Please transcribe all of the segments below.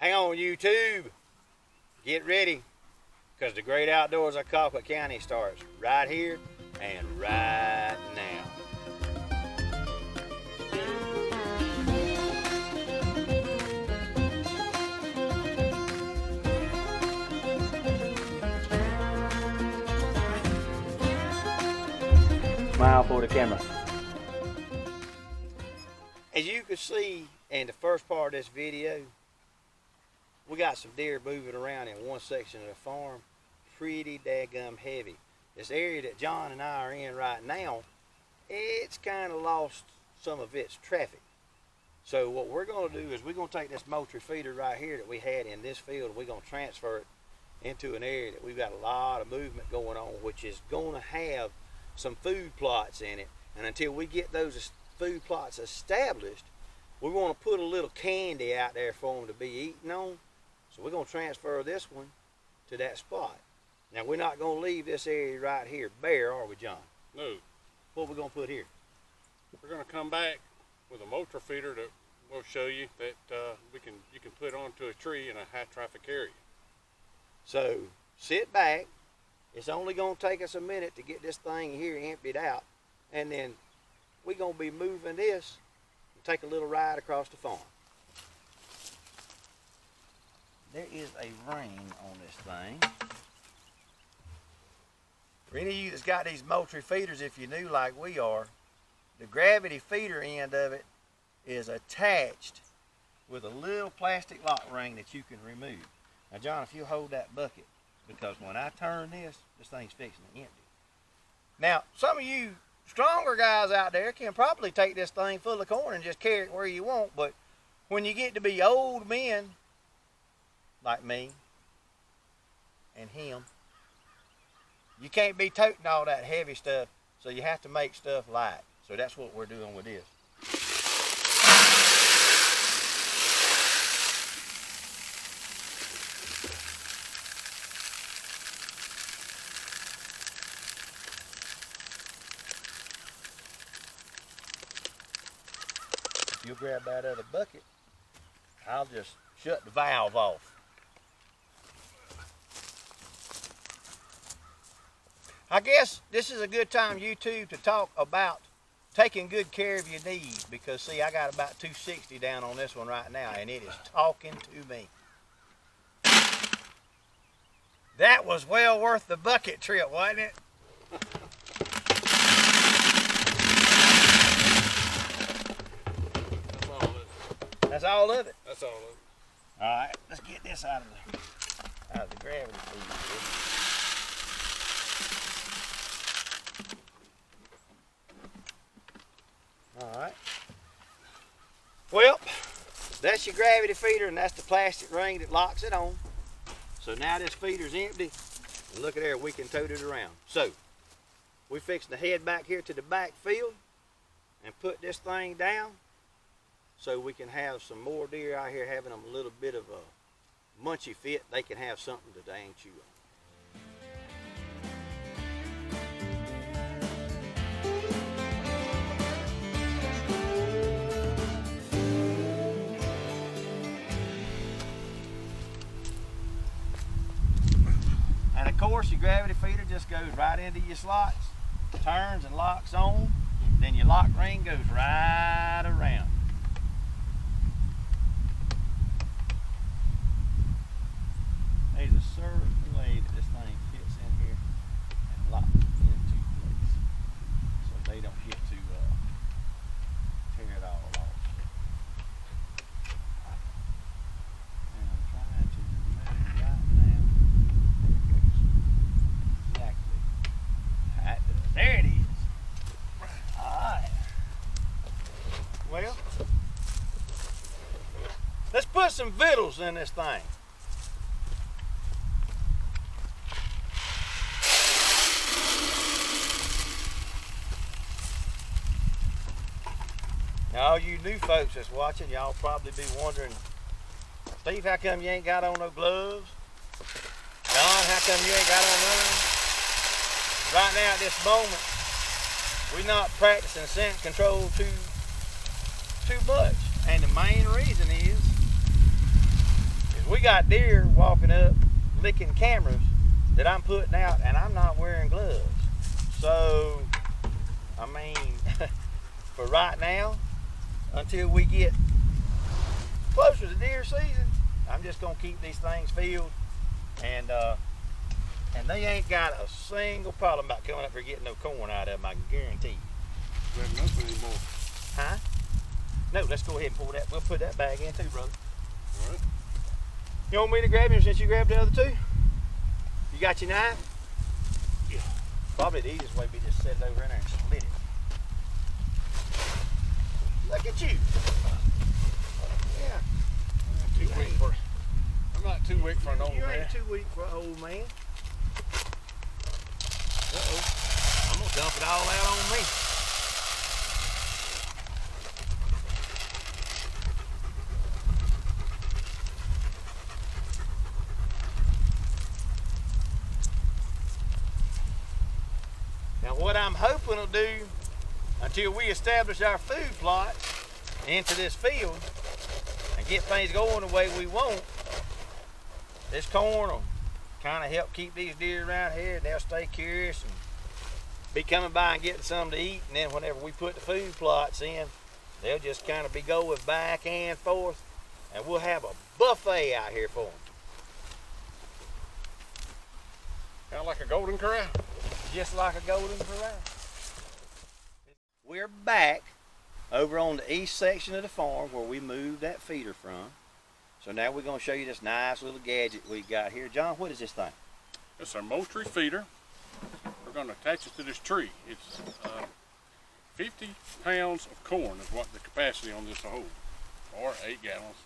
Hang on, YouTube. Get ready, because the great outdoors of Colquitt County starts right here and right now. Smile for the camera. As you can see in the first part of this video, we got some deer moving around in one section of the farm, pretty daggum heavy. This area that John and I are in right now, it's kind of lost some of its traffic. So what we're going to do is we're going to take this Moultrie feeder right here that we had in this field, and we're going to transfer it into an area that we've got a lot of movement going on, which is going to have some food plots in it. And until we get those food plots established, we want to put a little candy out there for them to be eating on. So we're going to transfer this one to that spot. Now, we're not going to leave this area right here bare, are we, John? No. What are we going to put here? We're going to come back with a Moultrie feeder that we'll show you that you can put onto a tree in a high traffic area. So sit back. It's only going to take us a minute to get this thing here emptied out, and then we're going to be moving this and take a little ride across the farm. There is a ring on this thing. For any of you that's got these Moultrie feeders, if you're new like we are, the gravity feeder end of it is attached with a little plastic lock ring that you can remove. Now, John, if you hold that bucket, because when I turn this thing's fixing to empty. Now, some of you stronger guys out there can probably take this thing full of corn and just carry it where you want, but when you get to be old men, like me and him, you can't be toting all that heavy stuff, so you have to make stuff light. So that's what we're doing with this. If you'll grab that other bucket, I'll just shut the valve off. I guess this is a good time, YouTube, to talk about taking good care of your knees, because see, I got about 260 down on this one right now, and it is talking to me. That was well worth the bucket trip, wasn't it? That's all of it. That's all of it. All right, let's get this out of the gravity feed. All right. Well, that's your gravity feeder, and that's the plastic ring that locks it on. So now this feeder's empty, and look at there, we can tote it around. So we're fixing to head back here to the back field and put this thing down, so we can have some more deer out here having them a little bit of a munchy fit. They can have something to dang chew on. And of course, your gravity feeder just goes right into your slots, turns and locks on, then your lock ring goes right around. There's a certain way that this thing fits in here and locks into place, so they don't get to tear it all off. And I'm trying to remember right now. There it goes. Exactly. There it is. All right. Well, let's put some victuals in this thing. Now, all you new folks that's watching, y'all probably be wondering, Steve, how come you ain't got on no gloves? John, how come you ain't got on none? Right now at this moment, we're not practicing scent control too much. And the main reason is We got deer walking up, licking cameras that I'm putting out, and I'm not wearing gloves. So, I mean, for right now, until we get closer to deer season, I'm just gonna keep these things filled, and they ain't got a single problem about coming up here getting no corn out of them. I can guarantee you. We have enough anymore. Huh? No, let's go ahead and pull that. We'll put that bag in too, brother. All right. You want me to grab him since you grabbed the other two? You got your knife? Yeah. Probably the easiest way would be just set it over in there and split it. Look at you. Yeah. I'm not too weak for an old You man. ain't too weak for an old man. Uh-oh. I'm gonna dump it all out on me. Now what I'm hoping to do until we establish our food plot into this field and get things going the way we want, this corn will kind of help keep these deer around here, and they'll stay curious and be coming by and getting something to eat. And then whenever we put the food plots in, they'll just kind of be going back and forth, and we'll have a buffet out here for them. Kind of like a golden corral. Just like a golden corral. We're back over on the east section of the farm where we moved that feeder from. So now we're going to show you this nice little gadget we got here. John, what is this thing? It's our Moultrie feeder. We're going to attach it to this tree. It's 50 pounds of corn is what the capacity on this will hold, or 8 gallons.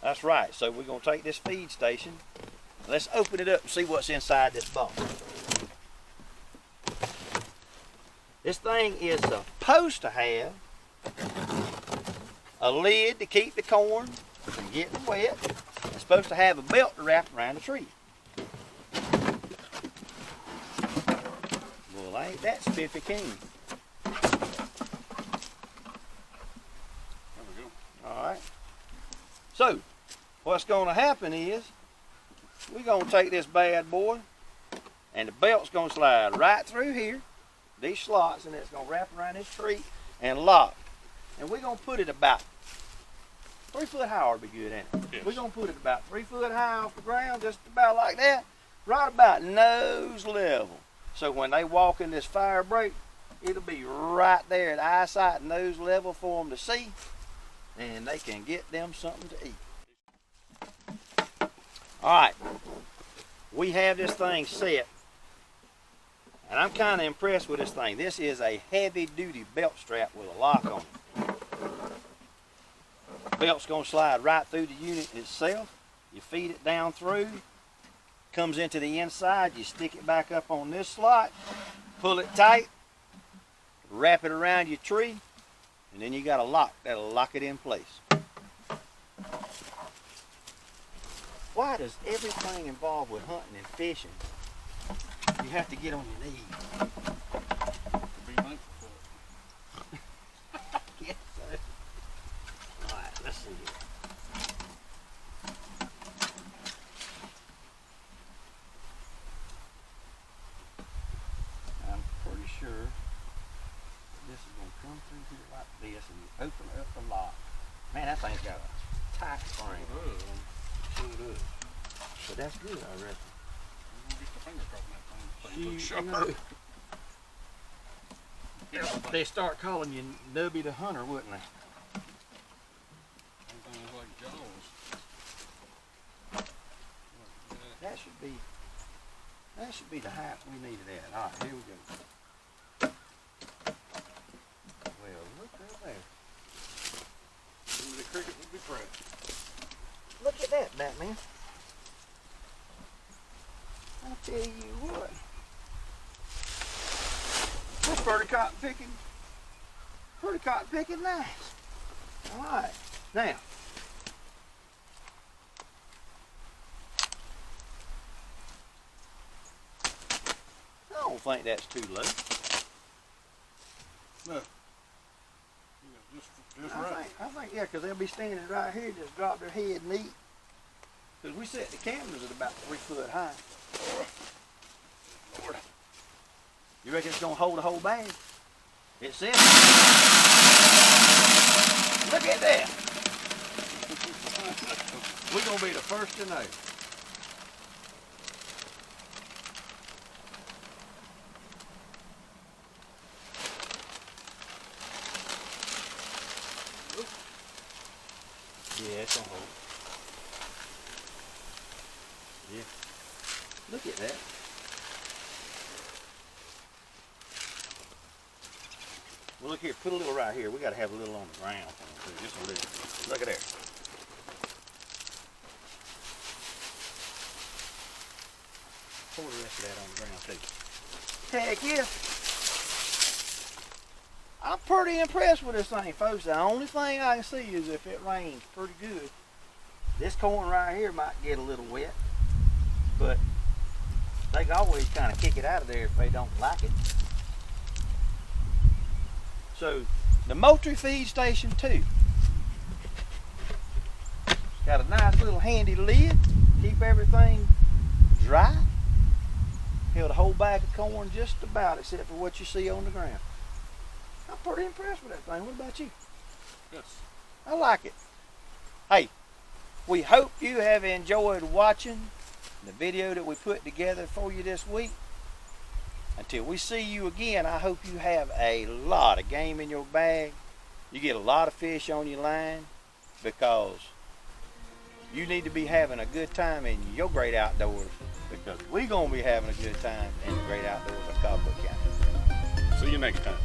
That's right. So we're going to take this feed station. Let's open it up and see what's inside this box. This thing is supposed to have a lid to keep the corn from getting wet. It's supposed to have a belt to wrap around the tree. Well, ain't that spiffy keen. There we go. All right. So, what's going to happen is we're going to take this bad boy, and the belt's going to slide right through here, these slots, and it's going to wrap around this tree and lock. And we're going to put it about 3 foot high would be good, ain't it? Yes. We're going to put it about 3 foot high off the ground, just about like that, right about nose level. So when they walk in this fire break, it'll be right there at eyesight, nose level for them to see, and they can get them something to eat. All right, we have this thing set, and I'm kind of impressed with this thing. This is a heavy-duty belt strap with a lock on it. Belt's going to slide right through the unit itself. You feed it down through, comes into the inside, you stick it back up on this slot, pull it tight, wrap it around your tree, and then you got a lock that'll lock it in place. Why does everything involved with hunting and fishing, you have to get on your knees? Be thankful for it. Yes, sir. All right, let's see here. I'm pretty sure this is going to come through here like this, and you open up the lock. Man, that thing's got a tight spring. So it is. But that's good, I reckon. You get your finger caught in that thing. Thing looks You sharp. know, they start calling you Nubby the Hunter, wouldn't they? Something like Jaws. That should be the height we needed at. All right, here we go. Well, look right there. Maybe the cricket would be proud. Look at that, Batman. I'll tell you what. That's pretty cotton picking nice. All right, now. I don't think that's too low. No. Just right. I think, yeah, because they'll be standing right here, just drop their head and eat. Because we set the cameras at about 3 foot high. Lord. You reckon it's gonna hold the whole bag? It says. Look at that. We're gonna be the first to know. Yeah, it's gonna hold. Yeah. Look at that. Well, look here. Put a little right here. We got to have a little on the ground. Just a little. Look at there. Pour the rest of that on the ground too. Heck yeah. I'm pretty impressed with this thing, folks. The only thing I can see is if it rains pretty good, this corn right here might get a little wet, but they can always kind of kick it out of there if they don't like it. So the Moultrie feed station 2 got a nice little handy lid, keep everything dry. Held a whole bag of corn just about, except for what you see on the ground. I'm pretty impressed with that thing. What about you? Yes. I like it. Hey, we hope you have enjoyed watching the video that we put together for you this week. Until we see you again, I hope you have a lot of game in your bag. You get a lot of fish on your line, because you need to be having a good time in your great outdoors, because we're going to be having a good time in the great outdoors of Colquitt County. See you next time.